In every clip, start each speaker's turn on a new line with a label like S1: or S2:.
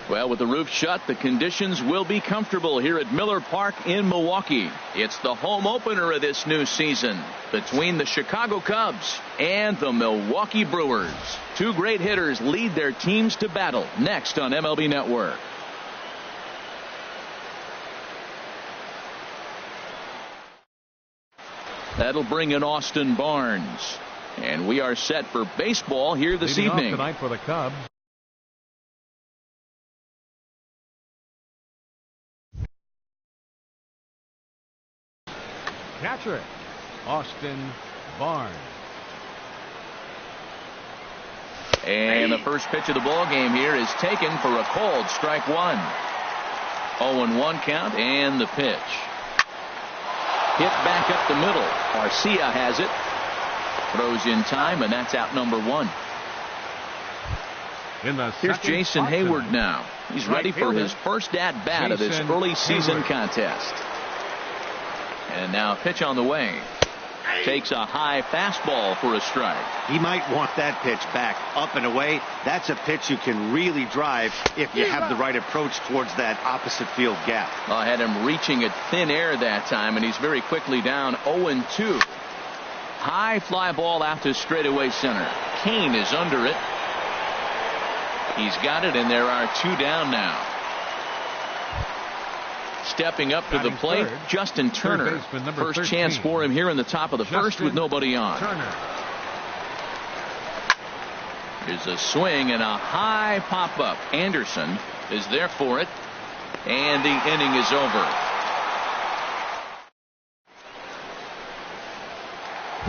S1: Well, with the roof shut, the conditions will be comfortable here at Miller Park in Milwaukee. It's the home opener of this new season between the Chicago Cubs and the Milwaukee Brewers. Two great hitters lead their teams to battle next on MLB Network. That'll bring in Austin Barnes. And we are set for baseball here this evening.
S2: Tonight for the Cubs. Catcher, Austin Barnes.
S1: And the first pitch of the ball game here is taken for a called strike one. 0-1 count and the pitch. Hit back up the middle. Garcia has it. Throws in time, and that's out number one. Here's Jason Hayward now. He's ready for his first at-bat of this early season contest. And now pitch on the way. Takes a high fastball for a strike.
S3: He might want that pitch back, up and away. That's a pitch you can really drive if you have the right approach towards that opposite field gap.
S1: I had him reaching at thin air that time, and he's very quickly down 0-2. High fly ball out to straightaway center. Kane is under it. He's got it, and there are two down now. Stepping up to the plate, Justin Turner. First chance for him here in the top of the first with nobody on. There's a swing and a high pop-up. Anderson is there for it, and the inning is over.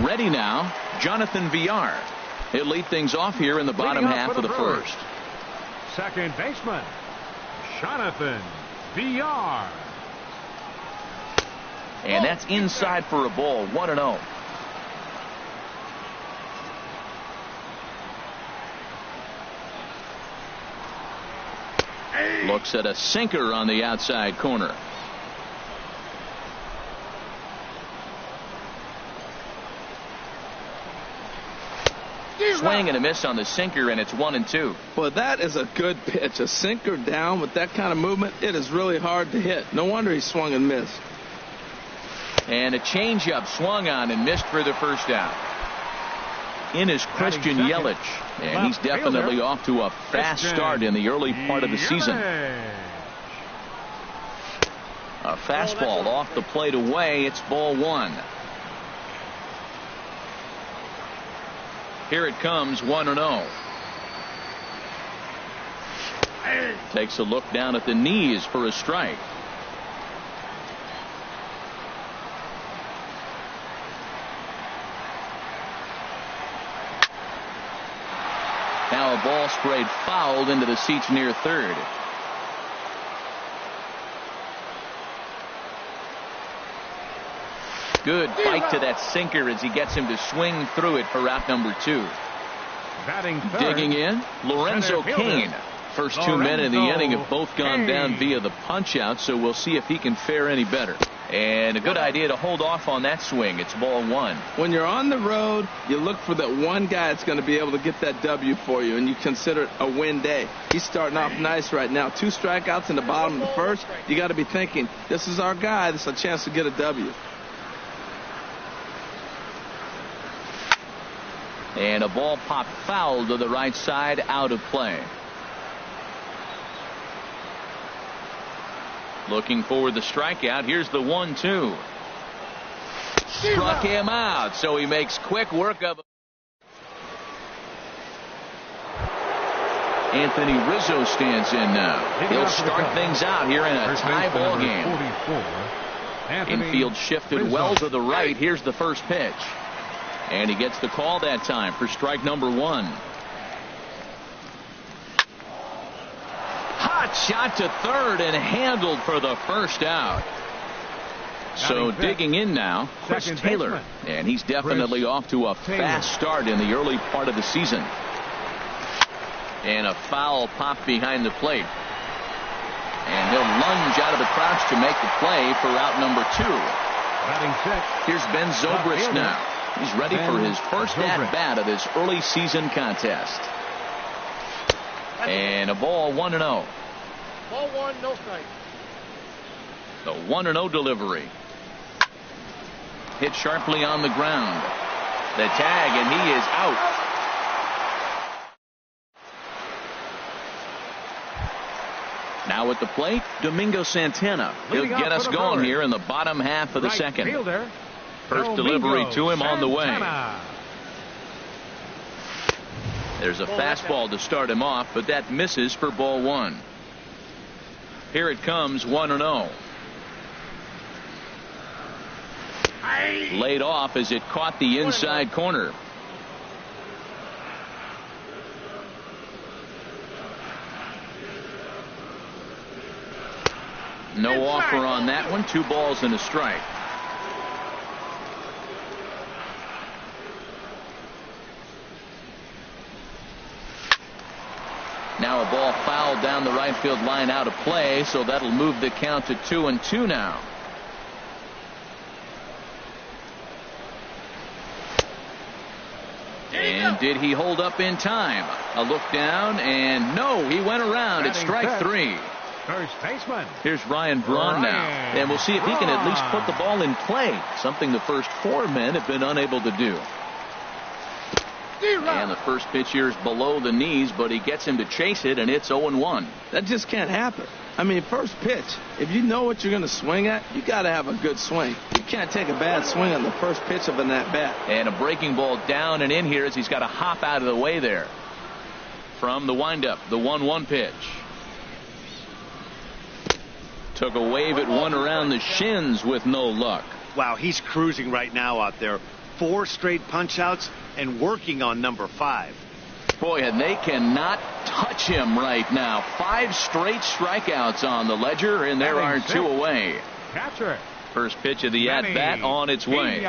S1: Ready now, Jonathan Villar. He'll lead things off here in the bottom half of the first.
S2: Second baseman, Jonathan Villar.
S1: And that's inside for a ball, 1-0. Looks at a sinker on the outside corner. Swing and a miss on the sinker, and it's 1-2.
S4: Well, that is a good pitch. A sinker down with that kind of movement, it is really hard to hit. No wonder he swung and missed.
S1: And a changeup swung on and missed for the first out. In is Christian Yelich, and he's definitely off to a fast start in the early part of the season. A fastball off the plate away. It's ball one. Here it comes, 1-0. Takes a look down at the knees for a strike. Now a ball sprayed fouled into the seats near third. Good fight to that sinker as he gets him to swing through it for out number two. Digging in, Lorenzo Cain. First two men in the inning have both gone down via the punch out, so we'll see if he can fare any better. And a good idea to hold off on that swing. It's ball one.
S4: When you're on the road, you look for that one guy that's going to be able to get that W for you, and you consider it a win day. He's starting off nice right now. 2 strikeouts in the bottom of the first. You got to be thinking, this is our guy. This is a chance to get a W.
S1: And a ball popped foul to the right side, out of play. Looking for the strikeout. Here's the 1-2. Struck him out, so he makes quick work of it. Anthony Rizzo stands in now. He'll start things out here in a tie ball game. Infield shifted well to the right. Here's the first pitch. And he gets the call that time for strike number one. Hot shot to third and handled for the first out. So digging in now, Chris Taylor. And he's definitely off to a fast start in the early part of the season. And a foul pop behind the plate. And he'll lunge out of the crouch to make the play for out number two. Here's Ben Zobrist now. He's ready for his first at-bat of this early season contest. And a ball, 1-0.
S2: Ball 1, no strike.
S1: The 1-0 delivery. Hit sharply on the ground. The tag, and he is out. Now at the plate, Domingo Santana. He'll get us going here in the bottom half of the second. First delivery to him on the way. There's a fastball to start him off, but that misses for ball 1. Here it comes, 1-0. Laid off as it caught the inside corner. No offer on that one. 2 balls and a strike. Now a ball fouled down the right field line, out of play, so that'll move the count to 2-2 now. And did he hold up in time? A look down, and no, he went around. It's strike 3.
S2: First baseman.
S1: Here's Ryan Braun now, and we'll see if he can at least put the ball in play, something the first 4 men have been unable to do. And the first pitch here is below the knees, but he gets him to chase it, and it's 0-1.
S4: That just can't happen. I mean, first pitch, if you know what you're going to swing at, you got to have a good swing. You can't take a bad swing on the first pitch of an at-bat.
S1: And a breaking ball down and in here as he's got to hop out of the way there. From the windup, the 1-1 pitch. Took a wave at one around the shins with no luck.
S3: Wow, he's cruising right now out there. 4 straight punch-outs and working on number 5.
S1: Boy, and they cannot touch him right now. 5 straight strikeouts on the ledger, and there are 2 away.
S2: Catcher.
S1: First pitch of the at-bat on its way.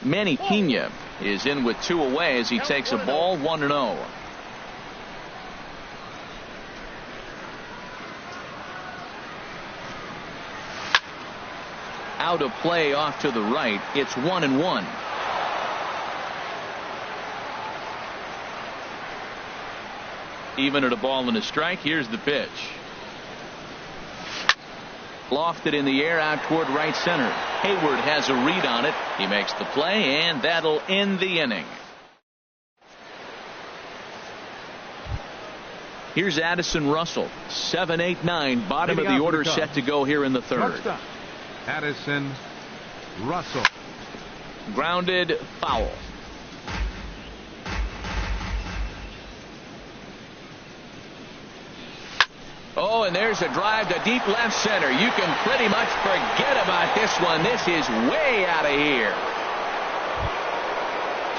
S1: Manny Pena is in with 2 away as he takes a ball, 1-0. Out of play off to the right. It's 1-1. Even at a ball and a strike. Here's the pitch. Lofted in the air out toward right center. Hayward has a read on it. He makes the play, and that'll end the inning. Here's Addison Russell. 7, 8, 9. Bottom of the order set to go here in the third.
S2: Addison Russell.
S1: Grounded, foul. Oh, and there's a drive to deep left center. You can pretty much forget about this one. This is way out of here.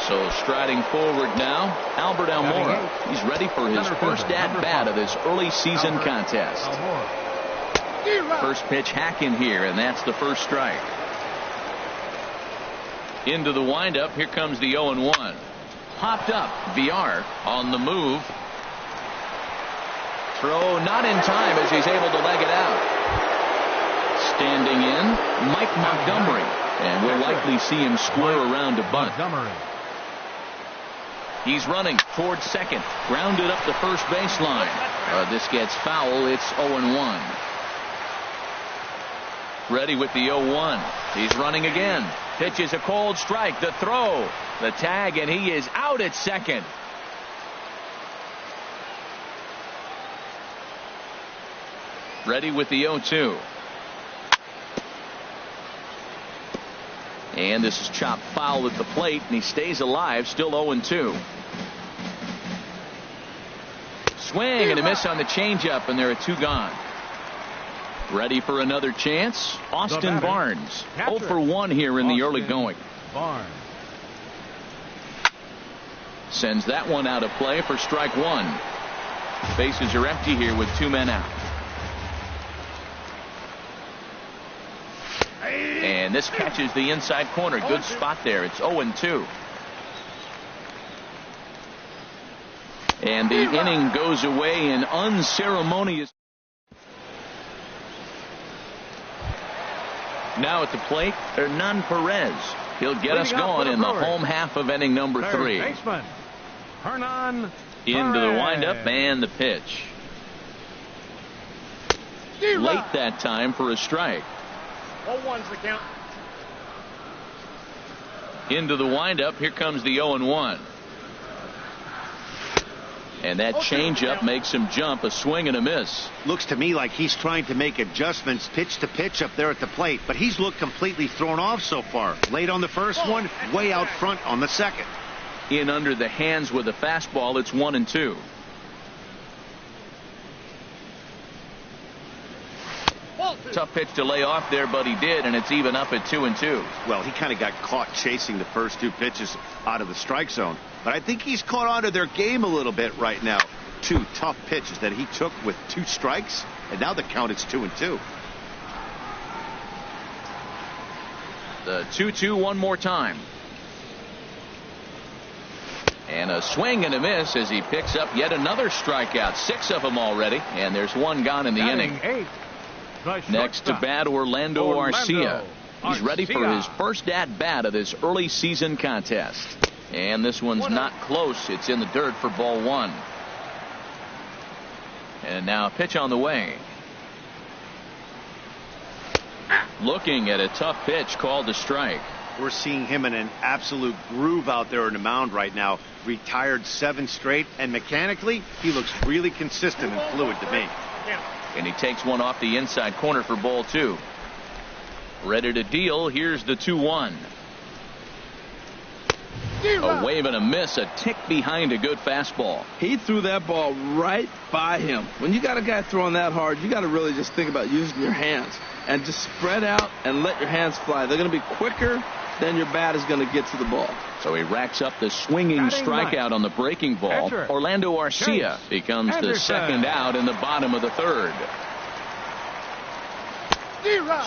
S1: So striding forward now, Albert Almora. He's ready for his first at-bat of this early season contest. First pitch hack in here, and that's the first strike. Into the windup. Here comes the 0-1. Popped up. VR on the move. Throw not in time as he's able to leg it out. Standing in, Mike Montgomery. And we'll likely see him square around to bunt. He's running towards second. Grounded up the first baseline. This gets foul. It's 0-1. Ready with the 0-1. He's running again. Pitches a cold strike. The throw. The tag, and he is out at second. Ready with the 0-2. And this is chopped foul at the plate, and he stays alive, still 0-2. Swing and a miss on the changeup, and there are 2 gone. Ready for another chance. Austin Barnes. 0 for 1 here in the early going.
S2: Barnes
S1: sends that one out of play for strike 1. Bases are empty here with 2 men out. And this catches the inside corner. Good spot there. It's 0-2. And the inning goes away in unceremonious. Now at the plate, Hernan Perez. He'll get us going in the home half of inning number 3.
S2: Hernan
S1: Into the windup and the pitch. late that time for a strike.
S2: 0-1's the count.
S1: Into the windup. Here comes the 0-1. And that changeup makes him jump. A swing and a miss.
S3: Looks to me like he's trying to make adjustments pitch to pitch up there at the plate, but he's looked completely thrown off so far. Late on the first one, way out front on the second.
S1: In under the hands with a fastball. It's 1-2. Tough pitch to lay off there, but he did, and it's even up at 2-2.
S3: Well, he kind of got caught chasing the first two pitches out of the strike zone. But I think he's caught on to their game a little bit right now. Two tough pitches that he took with 2 strikes, and now the count is 2-2.
S1: The 2-2 one more time. And a swing and a miss as he picks up yet another strikeout. 6 of them already, and there's 1 gone in the inning. Next to bat, Orlando Arcia. He's ready for his first at-bat of this early season contest. And this one's not close. It's in the dirt for ball 1. And now a pitch on the way. Looking at a tough pitch called a strike.
S3: We're seeing him in an absolute groove out there in the mound right now. Retired 7 straight, and mechanically, he looks really consistent and fluid to me.
S1: And he takes one off the inside corner for ball 2. Ready to deal. Here's the 2-1. A wave and a miss, a tick behind a good fastball.
S4: He threw that ball right by him. When you got a guy throwing that hard, you got to really just think about using your hands and just spread out and let your hands fly. They're going to be quicker than your bat is going to get to the ball.
S1: So he racks up the swinging strikeout on the breaking ball. Orlando Arcia becomes the second out in the bottom of the third.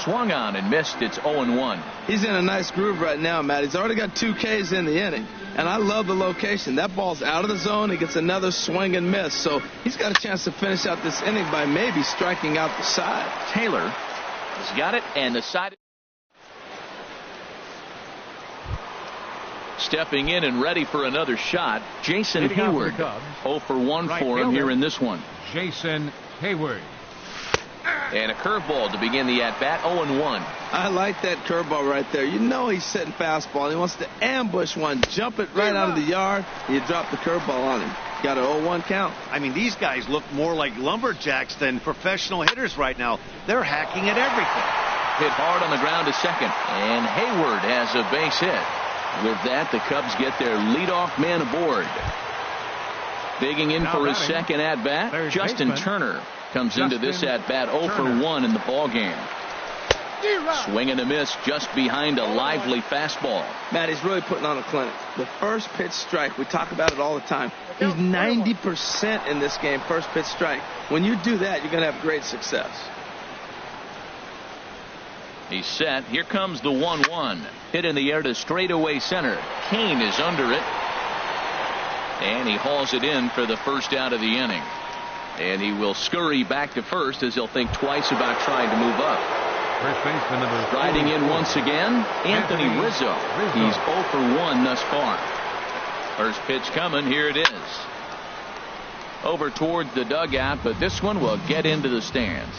S1: Swung on and missed. It's 0-1.
S4: He's in a nice groove right now, Matt. He's already got 2 Ks in the inning. And I love the location. That ball's out of the zone. He gets another swing and miss. So he's got a chance to finish out this inning by maybe striking out the side.
S1: Taylor has got it, and the side. Stepping in and ready for another shot, Jason Hayward. 0 for 1 for him here in this one.
S2: Jason Hayward.
S1: And a curveball to begin the at-bat. 0-1.
S4: I like that curveball right there. You know he's setting fastball. He wants to ambush one, jump it right out of the yard, and you drop the curveball on him. Got an 0-1 count.
S3: I mean, these guys look more like lumberjacks than professional hitters right now. They're hacking at everything.
S1: Hit hard on the ground to second, and Hayward has a base hit. With that, the Cubs get their leadoff man aboard. Digging in for his second at-bat, Justin Turner comes into this at-bat 0 for 1 in the ballgame. Swing and a miss just behind a lively fastball.
S4: Matt, he's really putting on a clinic. The first pitch strike, we talk about it all the time. He's 90% in this game, first pitch strike. When you do that, you're going to have great success.
S1: He's set. Here comes the 1-1. Hit in the air to straightaway center. Kane is under it. And he hauls it in for the first out of the inning. And he will scurry back to first as he'll think twice about trying to move up.
S2: First baseman number
S1: Riding in once again, Anthony Rizzo. He's 0 for 1 thus far. First pitch coming. Here it is. Over towards the dugout, but this one will get into the stands.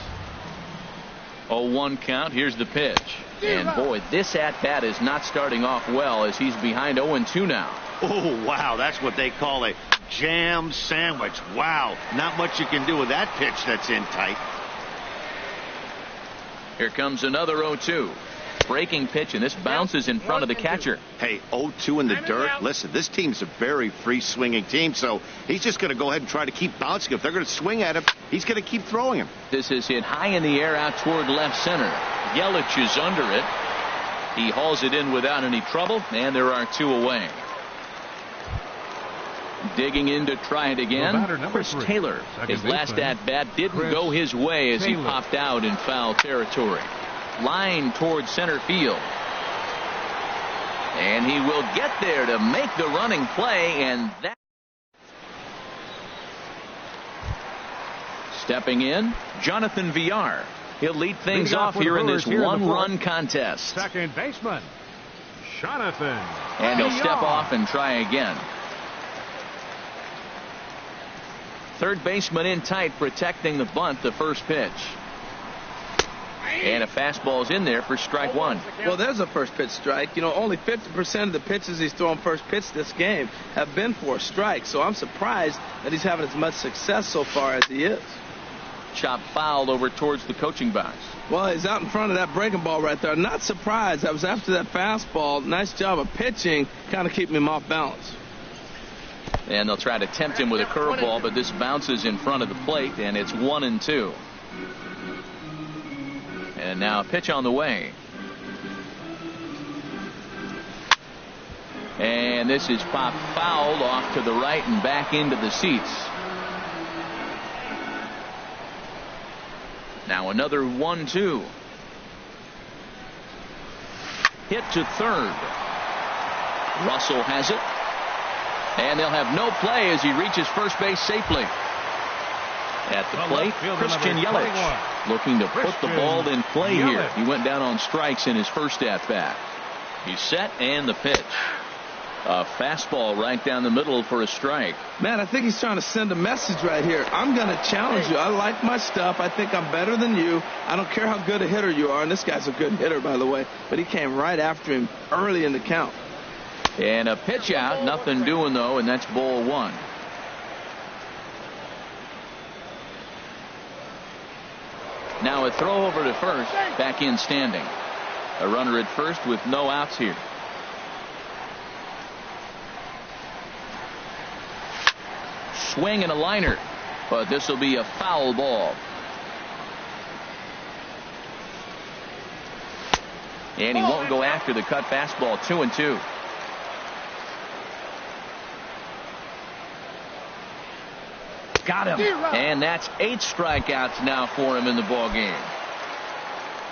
S1: 0-1 count. Here's the pitch. And boy, this at-bat is not starting off well as he's behind 0-2 now.
S3: Oh, wow. That's what they call a jam sandwich. Wow. Not much you can do with that pitch that's in tight.
S1: Here comes another 0-2. Breaking pitch, and this bounces in front of the catcher.
S3: Hey, 0-2 in the dirt. Listen, this team's a very free-swinging team, so he's just going to go ahead and try to keep bouncing. If they're going to swing at him, he's going to keep throwing him.
S1: This is hit high in the air out toward left center. Yelich is under it. He hauls it in without any trouble, and there are 2 away. Digging in to try it again, Chris Taylor. His last at-bat didn't go his way as he popped out in foul territory. Line towards center field. And he will get there to make the running play, and that. Stepping in, Jonathan Villar. He'll lead things off here in this one-run contest.
S2: Second baseman, Jonathan.
S1: And he'll step off and try again. Third baseman in tight, protecting the bunt, the first pitch. And a fastball's in there for strike one.
S4: Well, there's a first pitch strike. You know, only 50% of the pitches he's thrown first pitch this game have been for a strike. So I'm surprised that he's having as much success so far as he is.
S1: Chop foul over towards the coaching box.
S4: Well, he's out in front of that breaking ball right there. Not surprised. I was after that fastball. Nice job of pitching, kind of keeping him off balance.
S1: And they'll try to tempt him with a curveball, but this bounces in front of the plate, and it's 1-2. And now a pitch on the way. And this is popped foul off to the right and back into the seats. Now another 1-2. Hit to third. Russell has it. And they'll have no play as he reaches first base safely. At the plate, Christian Yelich looking to put the ball in play here. He went down on strikes in his first at-bat. He's set and the pitch. A fastball right down the middle for a strike.
S4: Man, I think he's trying to send a message right here. I'm going to challenge you. I like my stuff. I think I'm better than you. I don't care how good a hitter you are. And this guy's a good hitter, by the way. But he came right after him early in the count.
S1: And a pitch out. Nothing doing, though, and that's ball one. Now a throw over to first. Back in standing. A runner at first with no outs here. Swing and a liner, but this will be a foul ball. And he won't go after the cut fastball. 2-2. Got him. And that's 8 strikeouts now for him in the ball game.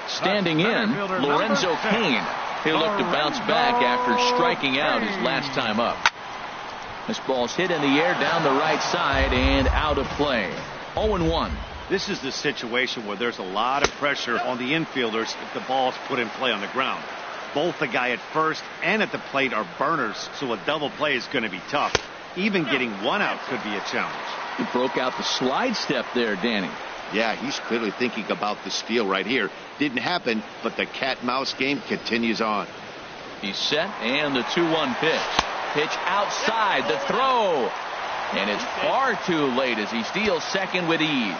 S1: Standing in, Lorenzo Cain. He'll look to bounce back after striking out his last time up. This ball's hit in the air down the right side and out of play. 0-1.
S3: This is the situation where there's a lot of pressure on the infielders if the ball's put in play on the ground. Both the guy at first and at the plate are burners, so a double play is going to be tough. Even getting one out could be a challenge.
S1: He broke out the slide step there, Danny.
S3: Yeah, he's clearly thinking about the steal right here. Didn't happen, but the cat-mouse game continues on.
S1: He's set and the 2-1 pitch. Pitch outside, the throw. And it's far too late as he steals second with ease.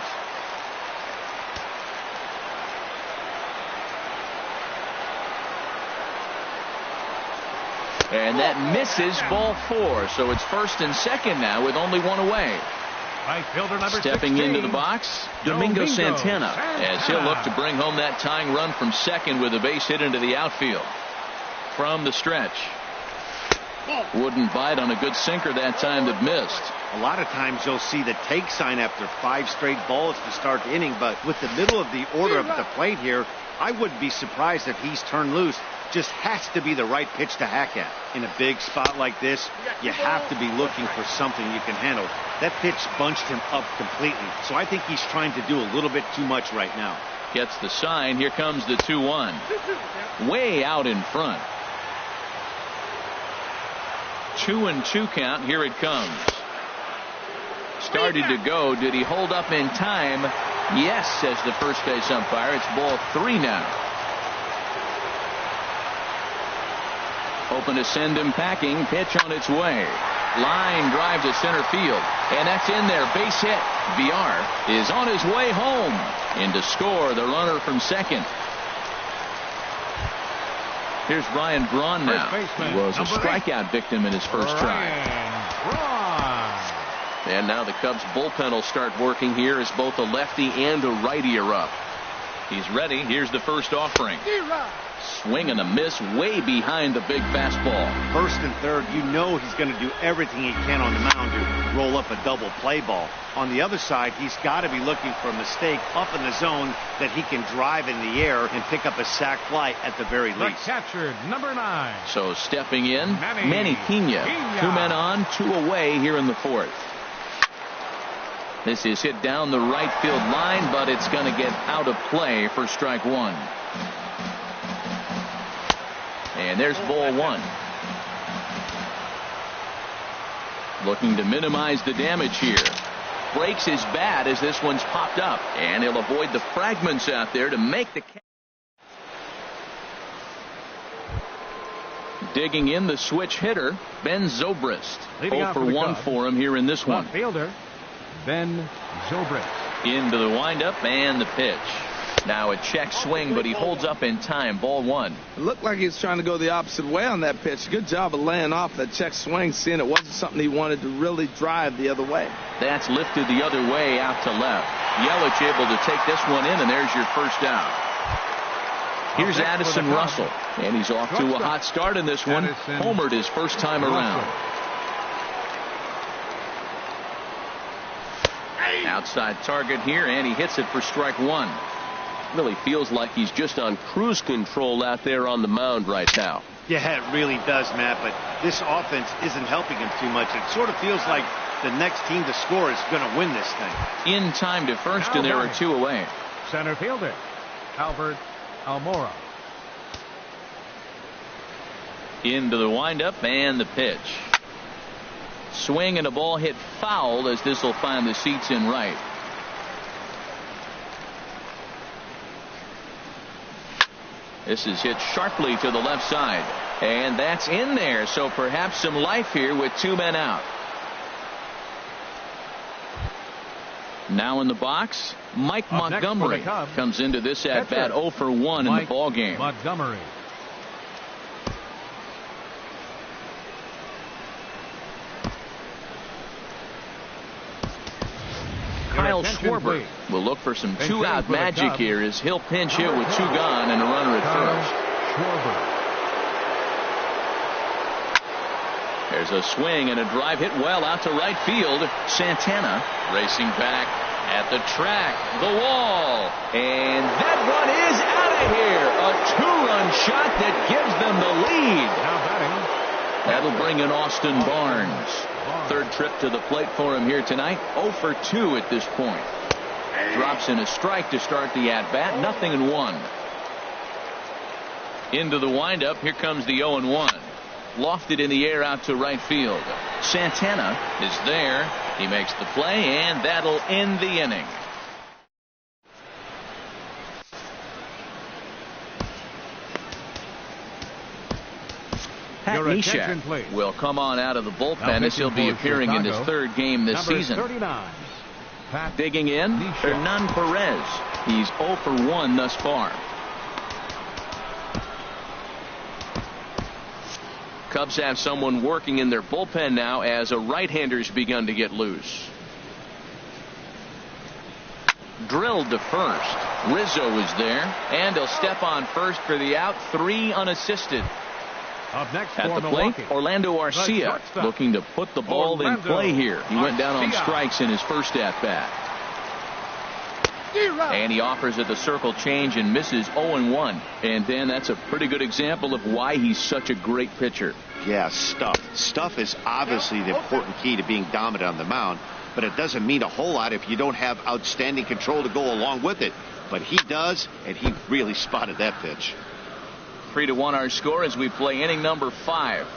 S1: And that misses ball 4. So it's first and second now with only one away. Stepping
S2: 16,
S1: into the box, Domingo Santana, as he'll look to bring home that tying run from second with a base hit into the outfield. From the stretch. Wouldn't bite on a good sinker that time that missed.
S3: A lot of times you'll see the take sign after 5 straight balls to start the inning, but with the middle of the order of the plate here, I wouldn't be surprised if he's turned loose. Just has to be the right pitch to hack at. In a big spot like this, you have to be looking for something you can handle. That pitch bunched him up completely, so I think he's trying to do a little bit too much right now.
S1: Gets the sign. Here comes the 2-1. Way out in front. 2-2 count. Here it comes. Started to go. Did he hold up in time? Yes, says the first base umpire. It's ball 3 now. Hoping to send him packing. Pitch on its way. Line drive to center field. And that's in there. Base hit. VR is on his way home. In to score the runner from second. Here's Ryan Braun now. He was a strikeout victim in his first try. And now the Cubs bullpen will start working here as both a lefty and a righty are up. He's ready. Here's the first offering. Swing and a miss way behind the big fastball.
S3: First and third, you know he's going to do everything he can on the mound to roll up a double play ball. On the other side, he's got to be looking for a mistake up in the zone that he can drive in the air and pick up a sac fly at the very least.
S2: Captured number 9.
S1: So stepping in, Manny Pena. 2 men on, 2 away here in the 4th. This is hit down the right field line, but it's going to get out of play for strike 1. And there's ball 1. Looking to minimize the damage here. Breaks his bat as this one's popped up. And he'll avoid the fragments out there to make the catch. Digging in, the switch hitter, Ben Zobrist.
S2: Leading
S1: 0
S2: off
S1: for
S2: for the
S1: 1
S2: Cubs,
S1: for him here in this one.
S2: left fielder, Ben Zobrist.
S1: Into the windup and the pitch. Now a check swing, but he holds up in time. Ball 1.
S4: It looked like he was trying to go the opposite way on that pitch. Good job of laying off that check swing, seeing it wasn't something he wanted to really drive the other way.
S1: That's lifted the other way out to left. Yelich able to take this one in, and there's your first out. Here's Addison Russell, and he's off to a hot start in this one. Homered his first time around. Outside target here, and he hits it for strike 1. Really feels like he's just on cruise control out there on the mound right now.
S3: Yeah, it really does, Matt, but this offense isn't helping him too much. It sort of feels like the next team to score is going to win this thing.
S1: In time to first, and there are 2 away.
S2: Center fielder, Albert Almora.
S1: Into the windup and the pitch. Swing and a ball hit foul, as this will find the seats in right. This is hit sharply to the left side, and that's in there, so perhaps some life here with 2 men out. Now in the box, Mike Montgomery comes into this at bat 0 for 1 in the ball game.
S2: Montgomery.
S1: Kyle Schwarber will look for some 2-out magic here as he'll pinch hit with 2 gone and a runner at first. There's a swing and a drive hit well out to right field. Santana racing back at the track, the wall, and that one is out of here. A 2-run shot that gives them the lead.
S2: Now batting.
S1: That'll bring in Austin Barnes. Third trip to the plate for him here tonight. 0 for 2 at this point. Drops in a strike to start the at-bat. 0-1. Into the windup. Here comes the 0-1. Lofted in the air out to right field. Santana is there. He makes the play, and that'll end the inning. Pat Neshek will come on out of the bullpen as he'll be appearing in his 3rd game this season.
S2: 39,
S1: Digging in, Hernan Perez. He's 0 for 1 thus far. Cubs have someone working in their bullpen now as a right-hander's begun to get loose. Drilled to first. Rizzo is there, and he'll step on first for the out. 3 unassisted.
S2: Up next
S1: at the plate, Orlando Arcia looking to put the ball in play here. He went down on strikes in his first at-bat. And he offers at the circle change and misses 0-1. And Dan, that's a pretty good example of why he's such a great pitcher.
S3: Yeah, stuff. Stuff is obviously the important key to being dominant on the mound, but it doesn't mean a whole lot if you don't have outstanding control to go along with it. But he does, and he really spotted that pitch.
S1: 3-1 our score as we play inning number 5.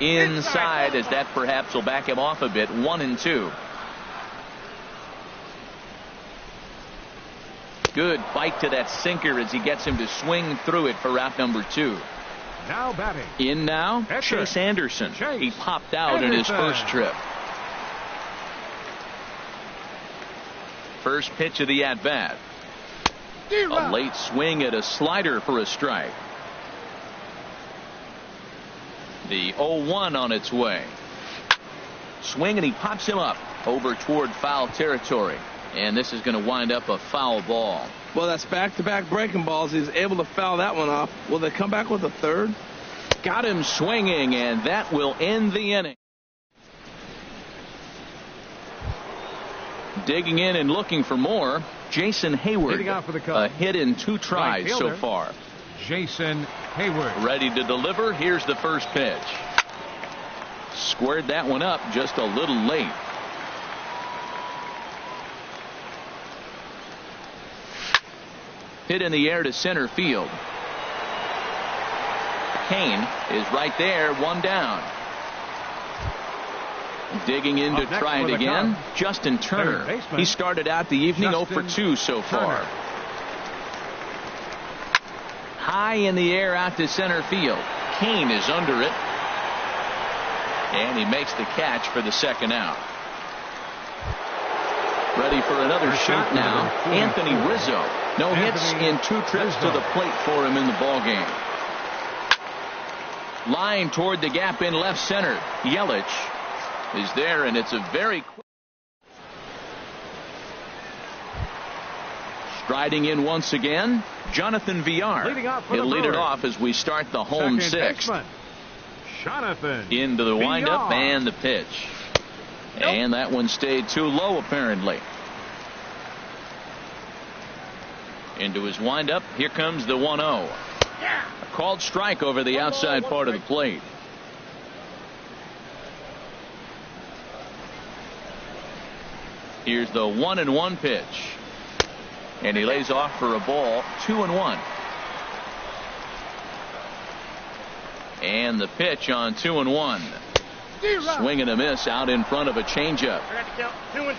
S1: Inside, as that perhaps will back him off a bit. 1-2. Good bite to that sinker as he gets him to swing through it for out number 2.
S2: Now batting.
S1: In now, Chase Anderson. He popped out in his first trip. First pitch of the at-bat. A late swing at a slider for a strike. The 0-1 on its way. Swing and he pops him up over toward foul territory. And this is going to wind up a foul ball.
S4: Well, that's back-to-back breaking balls. He's able to foul that one off. Will they come back with a third?
S1: Got him swinging, and that will end the inning. Digging in and looking for more, Jason Hayward. A hit in 2 tries so far.
S2: Jason Hayward.
S1: Ready to deliver. Here's the first pitch. Squared that one up just a little late. Hit in the air to center field. Kane is right there, 1 down. Digging in to try it again, Justin Turner. He started out the evening 0 for 2 so far. high in the air out to center field. Kane is under it. And he makes the catch for the second out. Ready for another shot now. Anthony Rizzo. No hits in 2 trips to the plate for him in the ballgame. Line toward the gap in left center. Yelich is there, and it's a very quick. Striding in once again, Jonathan Villar. He'll lead it off as we start the home sixth.
S2: Jonathan
S1: into the windup and the pitch. And that one stayed too low apparently. Into his windup. Here comes the 1-0. A called strike over the outside part of the plate. Here's the 1-1 pitch. And he lays off for a ball. 2-1. And the pitch on 2-1. Swing and a miss out in front of a changeup.
S5: 2-2.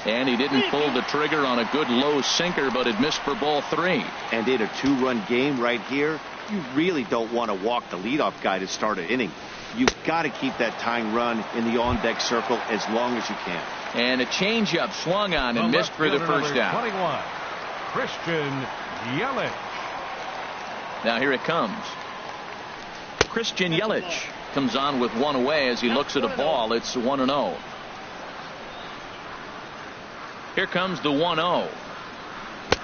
S1: And he didn't pull the trigger on a good low sinker, but it missed for ball 3.
S3: And in a 2-run game right here, you really don't want to walk the leadoff guy to start an inning. You've got to keep that tying run in the on-deck circle as long as you can.
S1: And a changeup swung on and missed for the first out.
S2: 21. Christian Yelich.
S1: Now here it comes. Christian Yelich comes on with one away as he looks at a ball. It's 1-0. Here comes the 1-0.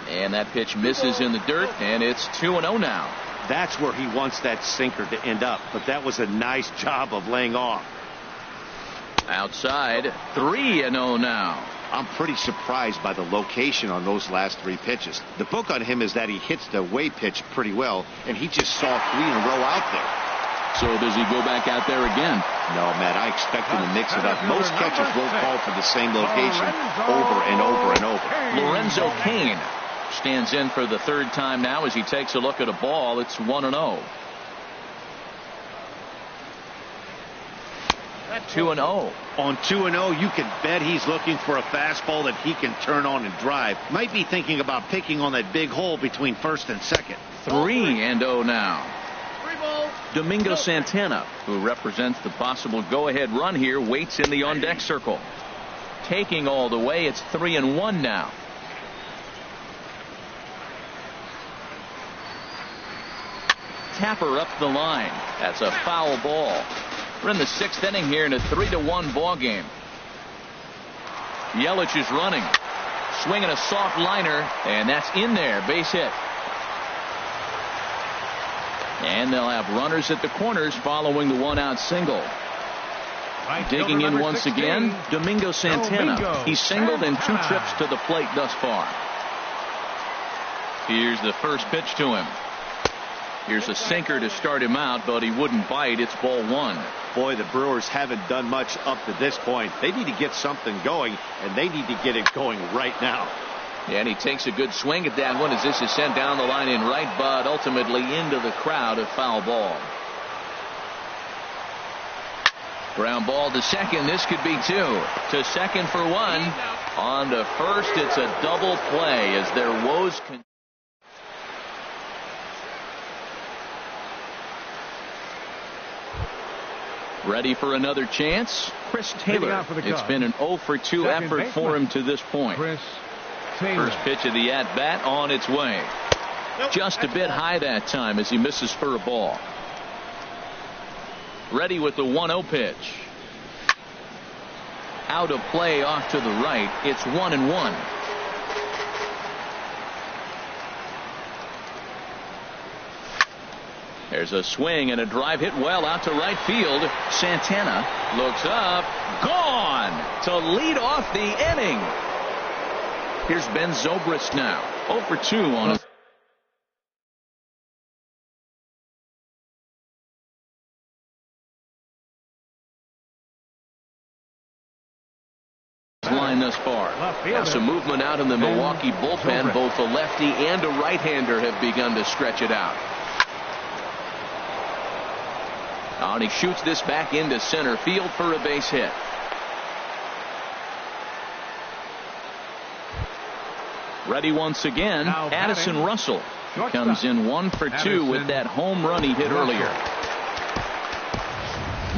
S1: And that pitch misses in the dirt, and it's 2-0 now.
S3: That's where he wants that sinker to end up, but that was a nice job of laying off.
S1: Outside, 3-0 now.
S3: I'm pretty surprised by the location on those last 3 pitches. The book on him is that he hits the away pitch pretty well, and he just saw 3 in a row out there.
S1: So does he go back out there again?
S3: No, Matt, I expect him to mix it up. Most catchers won't call for the same location over and over and over.
S1: Lorenzo Cain stands in for the 3rd time now as he takes a look at a ball. It's 1-0. 2-0.
S3: On 2-0, you can bet he's looking for a fastball that he can turn on and drive. Might be thinking about picking on that big hole between first and second.
S1: 3-0 now. Domingo Santana, who represents the possible go-ahead run here, waits in the on-deck circle. Taking all the way, it's 3-1 now. Tapper up the line. That's a foul ball. We're in the 6th inning here in a 3-1 ball game. Yelich is running, swinging a soft liner, and that's in there. Base hit. And they'll have runners at the corners following the 1-out single. Digging in once again, Domingo Santana. He's singled in 2 trips to the plate thus far. Here's the first pitch to him. Here's a sinker to start him out, but he wouldn't bite. It's ball 1.
S3: Boy, the Brewers haven't done much up to this point. They need to get something going, and they need to get it going right now.
S1: And he takes a good swing at that one as this is sent down the line in right, but ultimately into the crowd, a foul ball. Ground ball to second. This could be 2. To second for 1. On to first, it's a double play as their woes continue. Ready for another chance? Chris Taylor. It's been an 0-for-2 effort for him to this point. First pitch of the at-bat on its way. Just a bit high that time as he misses for a ball. Ready with the 1-0 pitch. Out of play off to the right. It's 1-1. There's a swing and a drive hit well out to right field. Santana looks up. Gone to lead off the inning. Here's Ben Zobrist now. 0-for-2 on a line thus far. Now some movement out in the Milwaukee bullpen. Both a lefty and a right-hander have begun to stretch it out. And he shoots this back into center field for a base hit. Ready once again, Addison Russell. Comes in 1 for 2 with that home run he hit earlier.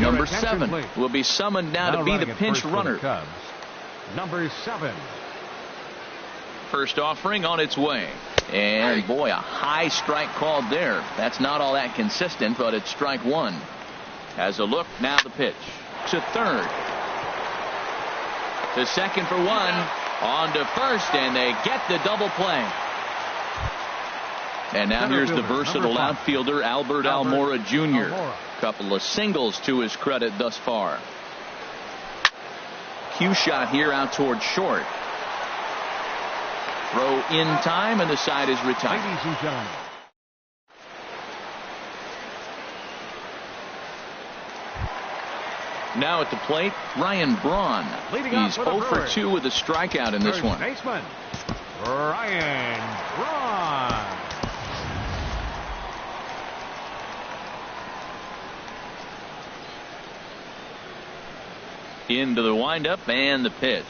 S1: Number 7 will be summoned now to be the pinch runner.
S2: Number 7.
S1: First offering on its way. And boy, a high strike called there. That's not all that consistent, but it's strike 1. Has a look, now the pitch. To third. To second for 1. On to first, and they get the double play. And now here's the versatile outfielder, Albert Almora Jr. Couple of singles to his credit thus far. Cue shot here out toward short. Throw in time, and the side is retired.
S2: Ladies and gentlemen.
S1: Now at the plate, Ryan Braun. He's 0 for 2 with a strikeout in this one.
S2: Baseman, Ryan Braun.
S1: Into the windup and the pitch.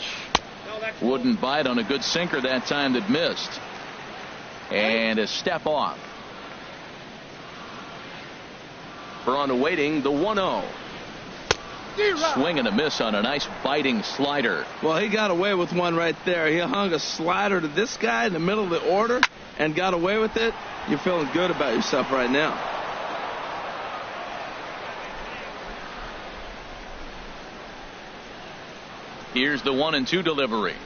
S1: Wouldn't bite on a good sinker that time that missed. And a step off. Braun awaiting the 1-0. Swing and a miss on a nice biting slider.
S4: Well, he got away with one right there. He hung a slider to this guy in the middle of the order and got away with it. You're feeling good about yourself right now.
S1: Here's the 1-2 delivery.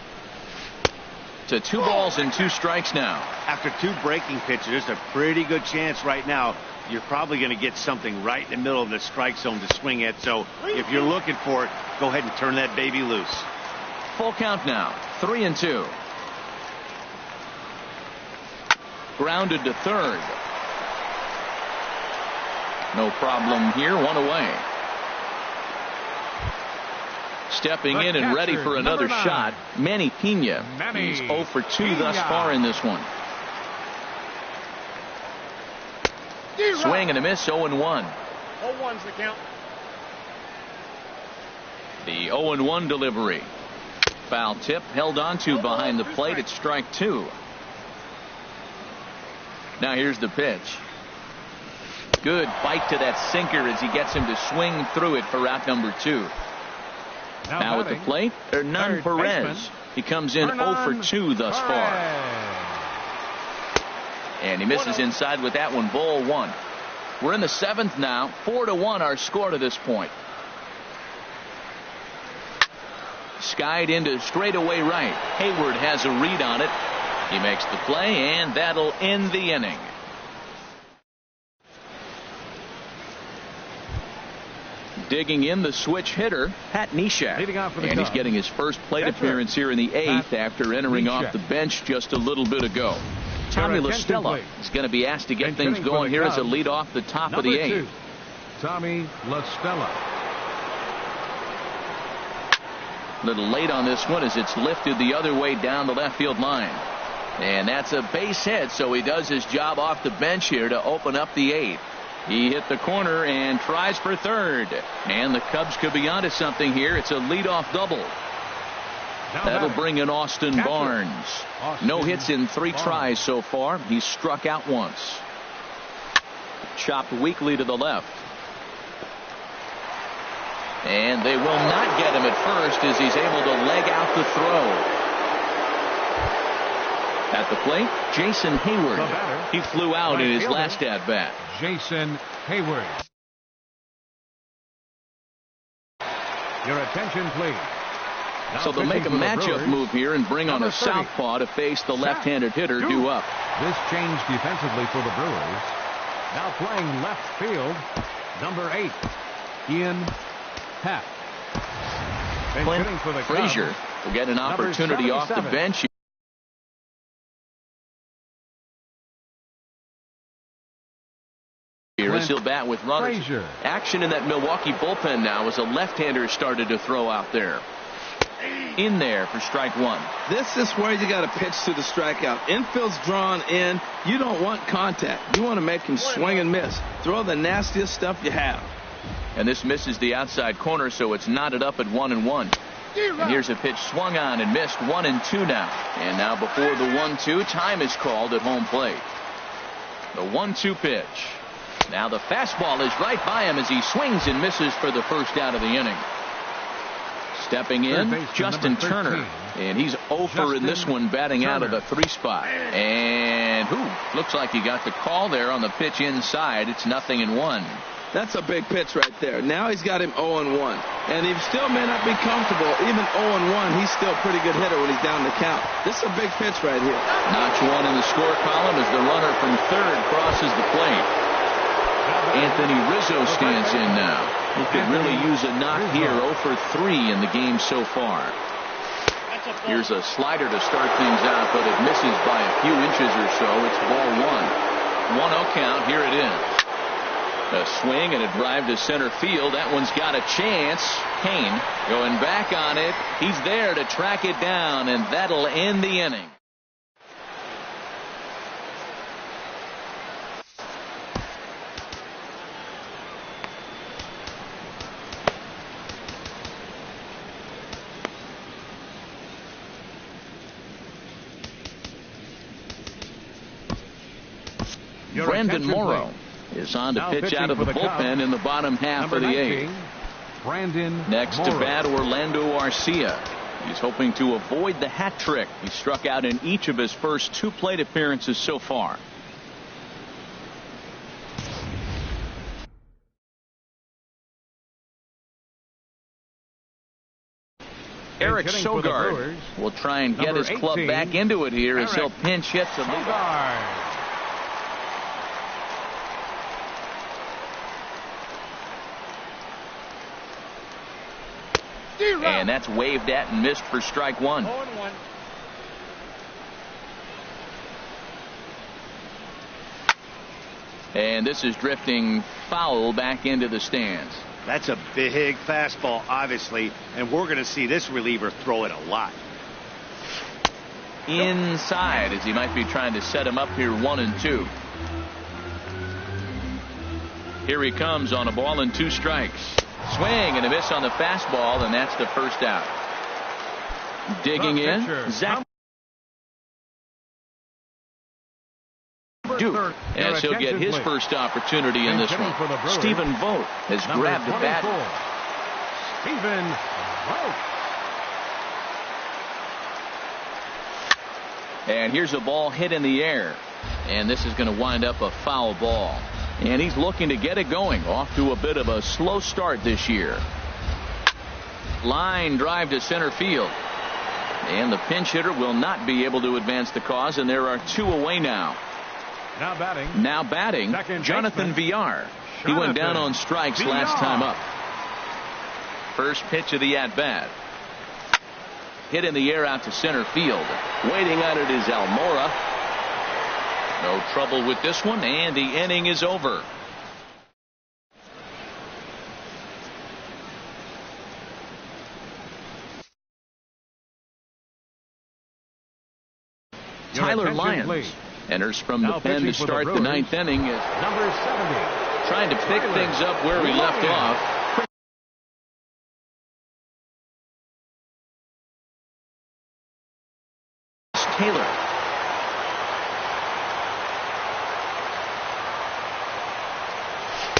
S1: To 2 balls and 2 strikes now.
S3: After 2 breaking pitches, there's a pretty good chance right now you're probably going to get something right in the middle of the strike zone to swing at. So if you're looking for it, go ahead and turn that baby loose.
S1: Full count now. 3-2. Grounded to third. No problem here. 1 away. Stepping in and ready for another shot, Manny Pena. He's 0 for 2 thus far in this one. Swing and a miss, 0-1.
S2: 0-1's the count.
S1: The 0-1 delivery. Foul tip held on to behind the plate at strike 2. Now here's the pitch. Good bite to that sinker as he gets him to swing through it for out number 2. Now at the plate, Hernan Perez. He comes in 0 for 2 thus far. And he misses inside with that one. Ball 1. We're in the 7th now. 4-1 our score to this point. Skied into straightaway right. Hayward has a read on it. He makes the play, and that'll end the inning. Digging in the switch hitter, Pat Neshek. And he's getting his first plate appearance here in the 8th after entering off the bench just a little bit ago. Tommy La Stella is going to be asked to get things going here as a lead off the top of the 8th.
S2: Tommy La Stella.
S1: A little late on this one as it's lifted the other way down the left field line. And that's a base hit, so he does his job off the bench here to open up the 8th. He hit the corner and tries for third. And the Cubs could be onto something here. It's a leadoff double. That'll bring in Austin Barnes. No hits in 3 tries so far. He's struck out once. Chopped weakly to the left. And they will not get him at first as he's able to leg out the throw. At the plate, Jason Hayward. He flew out in his last at-bat.
S2: Jason Hayward. Your attention, please.
S1: So they'll make a matchup move here and bring on a southpaw to face the left-handed hitter due up.
S2: This change defensively for the Brewers. Now playing left field, number 8, Ian Happ.
S1: Clint Frazier will get an opportunity off the bench. Here as he'll bat with runners.
S2: Frazier.
S1: Action in that Milwaukee bullpen now as a left-hander started to throw out there. In there for strike 1.
S4: This is where you got to pitch to the strikeout. Infield's drawn in. You don't want contact. You want to make him swing and miss. Throw the nastiest stuff you have.
S1: And this misses the outside corner, so it's knotted up at 1-1. And here's a pitch swung on and missed. 1-2 now. And now before the 1-2, time is called at home plate. The 1-2 pitch. Now the fastball is right by him as he swings and misses for the first out of the inning. Stepping in, Justin Turner. And he's 0 in this one, batting out of the 3 spot. And looks like he got the call there on the pitch inside. It's 0-1.
S4: That's a big pitch right there. Now he's got him 0-1. And he still may not be comfortable. Even 0-1, he's still a pretty good hitter when he's down the count. This is a big pitch right here.
S1: Notch 1 in the score column as the runner from third crosses the plate. Anthony Rizzo stands in now. He could really use a knock here. 0 for 3 in the game so far. Here's a slider to start things out, but it misses by a few inches or so. It's ball 1. 1-0 count. Here it is. A swing and a drive to center field. That one's got a chance. Kane going back on it. He's there to track it down, and that'll end the inning. Brandon Morrow is on to pitch out of the bullpen in the bottom half of the 8th. Next to bat, Orlando Arcia. He's hoping to avoid the hat trick. He struck out in each of his first 2 plate appearances so far. Eric Sogard will try and get his club back into it here as he'll pinch hit to lead. And that's waved at and missed for strike 1.
S5: 0-1.
S1: And this is drifting foul back into the stands.
S3: That's a big fastball, obviously, and we're going to see this reliever throw it a lot.
S1: Inside as he might be trying to set him up here. 1-2. Here he comes on a ball and 2 strikes. Swing and a miss on the fastball, and that's the first out. Digging in, Zach Duke, as he'll get his first opportunity in this one. Stephen Vogt has grabbed a bat.
S2: Stephen Vogt.
S1: And here's a ball hit in the air, and this is going to wind up a foul ball. And he's looking to get it going. Off to a bit of a slow start this year. Line drive to center field. And the pinch hitter will not be able to advance the cause, and there are 2 away now. Now batting, Jonathan Villar. He went down on strikes last time up. First pitch of the at-bat. Hit in the air out to center field. Waiting on it is Almora. No trouble with this one, and the inning is over. Tyler Lyons enters from the pen to start the 9th inning.
S2: Number 70.
S1: Trying to pick things up where we left off. Taylor.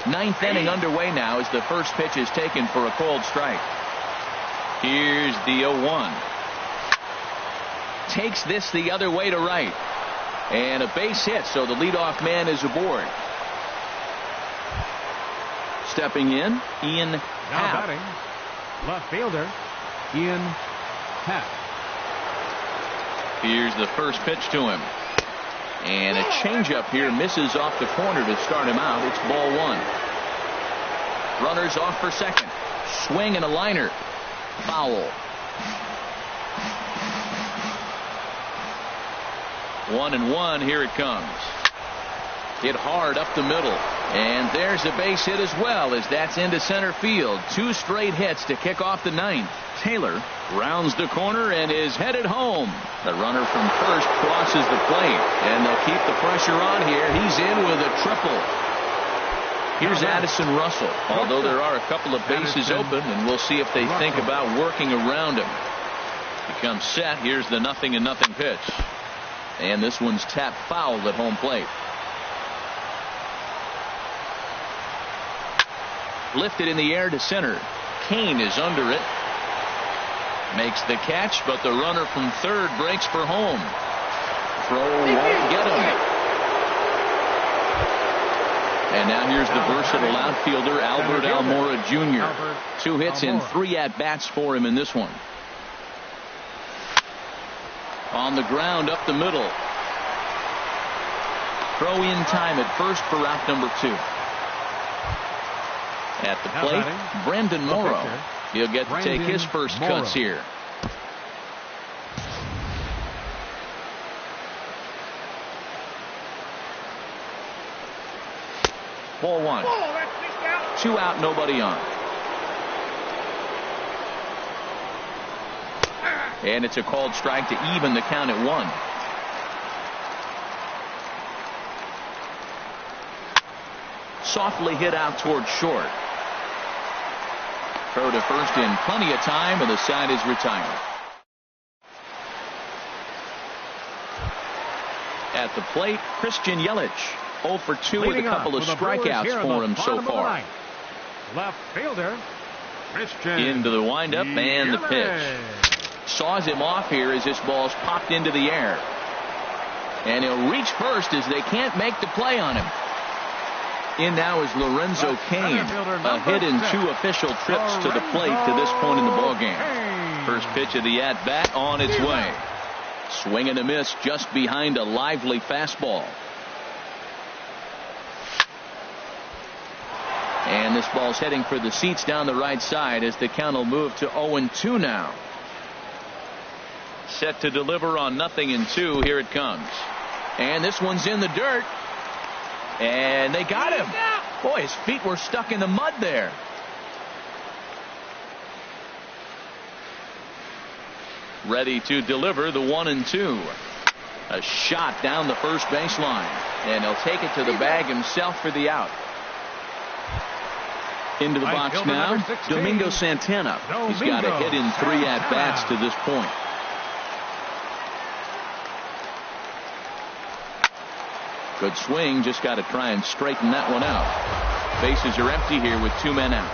S1: Ninth inning underway now as the first pitch is taken for a called strike. Here's the 0-1. Takes this the other way to right. And a base hit, so the leadoff man is aboard. Stepping in, Ian Happ.
S2: Left fielder, Ian Happ.
S1: Here's the first pitch to him. And a changeup here misses off the corner to start him out. It's ball 1. Runners off for second. Swing and a liner. Foul. 1-1. Here it comes. Hit hard up the middle. And there's a base hit as well as that's into center field. 2 straight hits to kick off the 9th. Taylor rounds the corner and is headed home. The runner from first crosses the plate, and they'll keep the pressure on here. He's in with a triple. Here's Addison Russell, although there are a couple of bases open, and we'll see if they think about working around him. He comes set. Here's the 0-0 pitch. And this one's tapped foul at home plate. Lifted in the air to center. Kane is under it. Makes the catch, but the runner from third breaks for home. Throw won't get him. And now here's the versatile outfielder, Albert Almora Jr. 2 hits and 3 at-bats for him in this one. On the ground up the middle. Throw in time at first for out number 2. At the plate, Brandon Morrow. He'll get to take his first cuts here. Ball 1. 2 out, nobody on. And it's a called strike to even the count at 1. Softly hit out toward short. Throw to first in plenty of time, and the side is retired. At the plate, Christian Yelich. 0 for 2 with a couple of strikeouts for him so far.
S2: Left fielder, Christian.
S1: Into the windup and the pitch. Saws him off here as this ball's popped into the air. And he'll reach first as they can't make the play on him. In now is Lorenzo Cain. A hit in 2 official trips to the plate to this point in the ballgame. First pitch of the at-bat on its way. Swing and a miss just behind a lively fastball. And this ball's heading for the seats down the right side as the count will move to 0-2 now. Set to deliver on 0-2. Here it comes. And this one's in the dirt. And they got him. Boy, his feet were stuck in the mud there. Ready to deliver the 1-2. A shot down the first baseline. And he'll take it to the bag himself for the out. Into the box now, Domingo Santana. He's got a hit in 3 at-bats to this point. Good swing, just got to try and straighten that one out. Bases are empty here with 2 men out.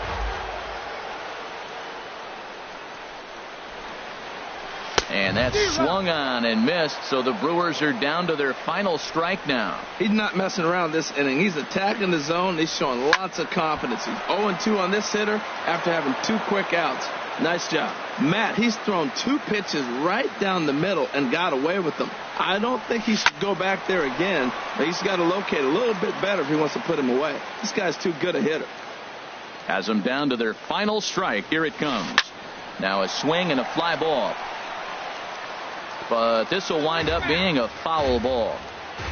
S1: And that's swung on and missed, so the Brewers are down to their final strike now.
S4: He's not messing around this inning. He's attacking the zone. He's showing lots of confidence. He's 0-2 on this hitter after having 2 quick outs. Nice job. Matt, he's thrown 2 pitches right down the middle and got away with them. I don't think he should go back there again, but he's got to locate a little bit better if he wants to put him away. This guy's too good a hitter.
S1: Has them down to their final strike. Here it comes. Now a swing and a fly ball. But this will wind up being a foul ball.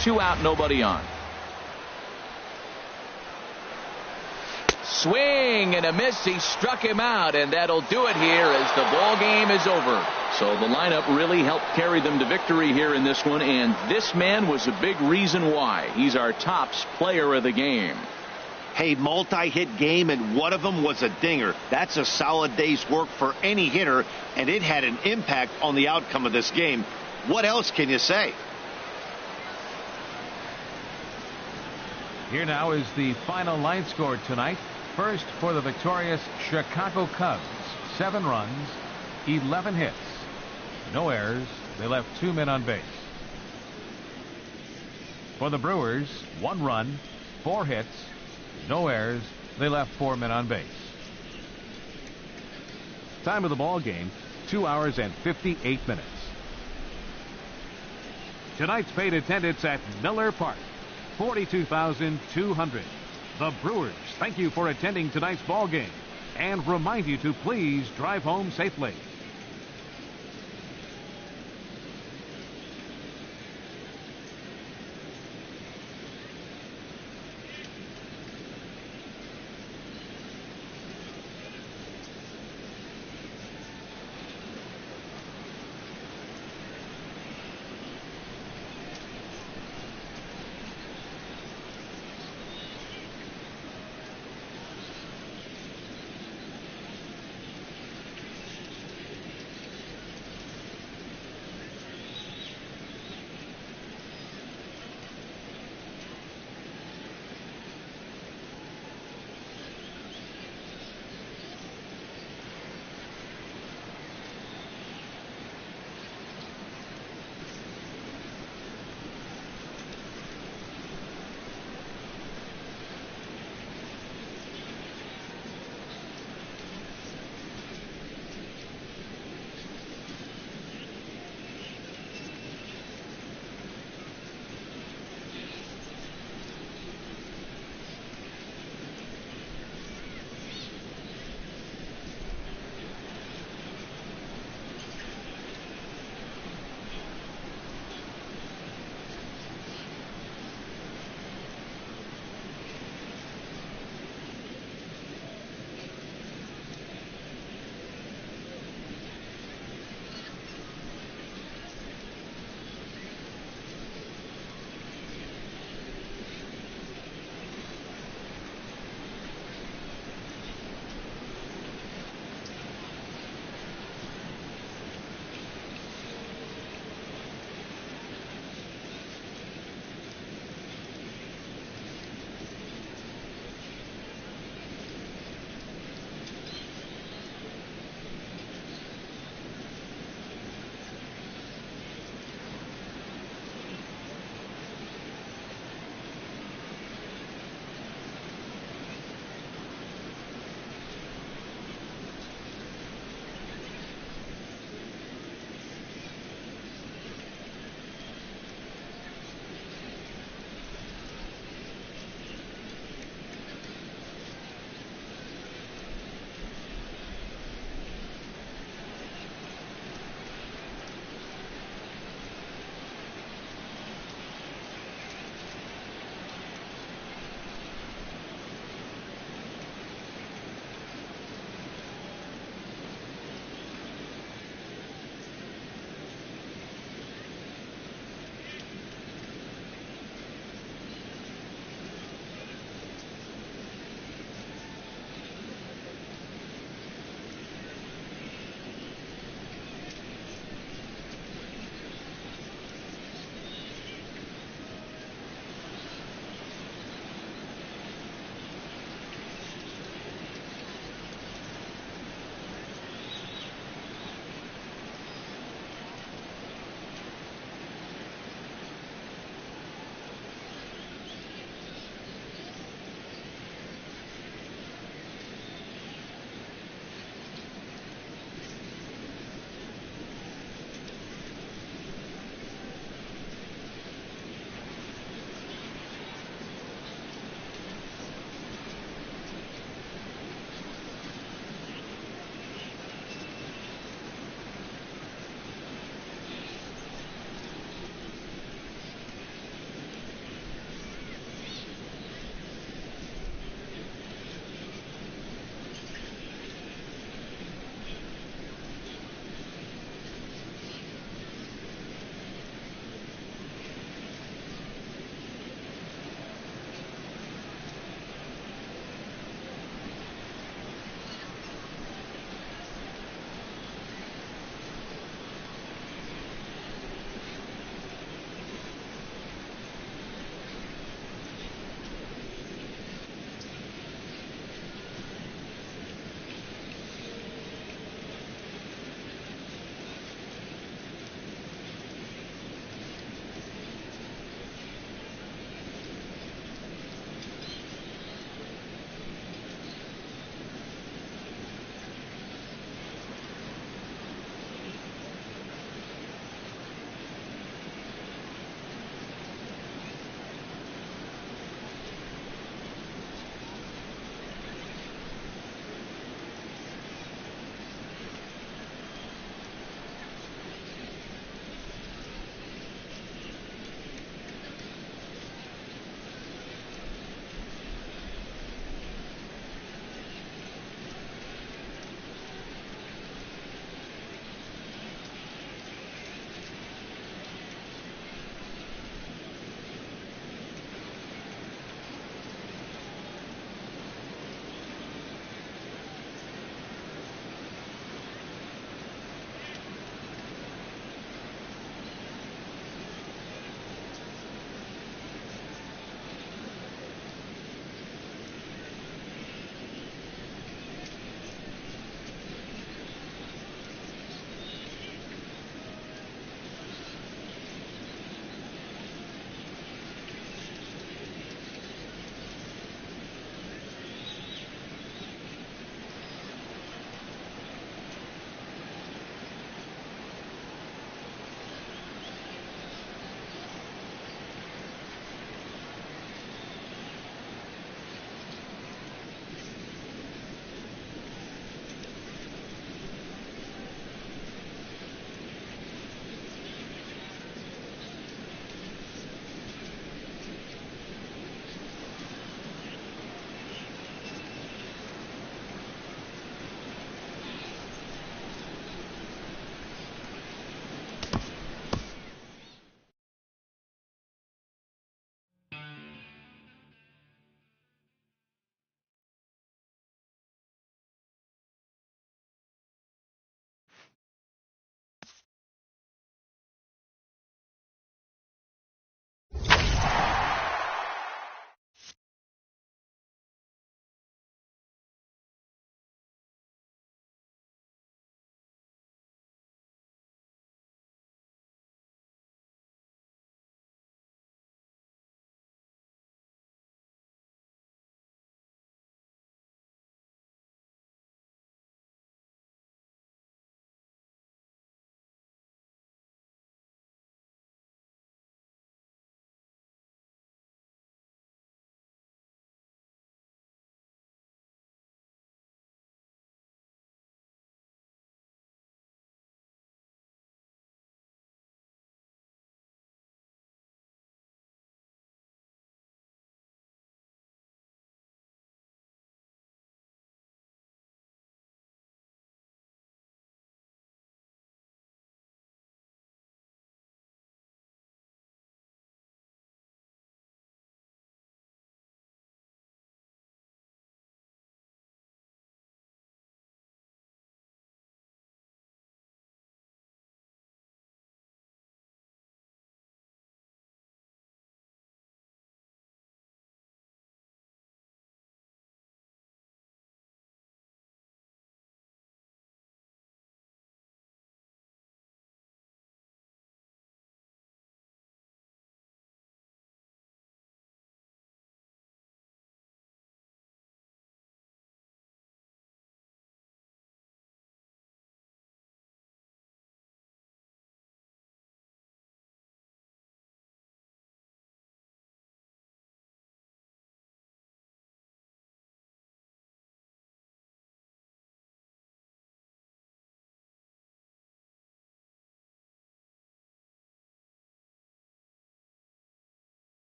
S1: 2 out, nobody on. Swing and a miss. He struck him out, and that'll do it here as the ball game is over. So the lineup really helped carry them to victory here in this one, and this man was a big reason why. He's our tops player of the game.
S3: Hey, multi-hit game, and one of them was a dinger. That's a solid day's work for any hitter, and it had an impact on the outcome of this game. What else can you say?
S2: Here now is the final line score tonight. First for the victorious Chicago Cubs, 7 runs, 11 hits, no errors. They left 2 men on base. For the Brewers, 1 run, 4 hits, no errors. They left 4 men on base. Time of the ball game, 2 hours and 58 minutes. Tonight's paid attendance at Miller Park, 42,200. The Brewers thank you for attending tonight's ball game and remind you to please drive home safely.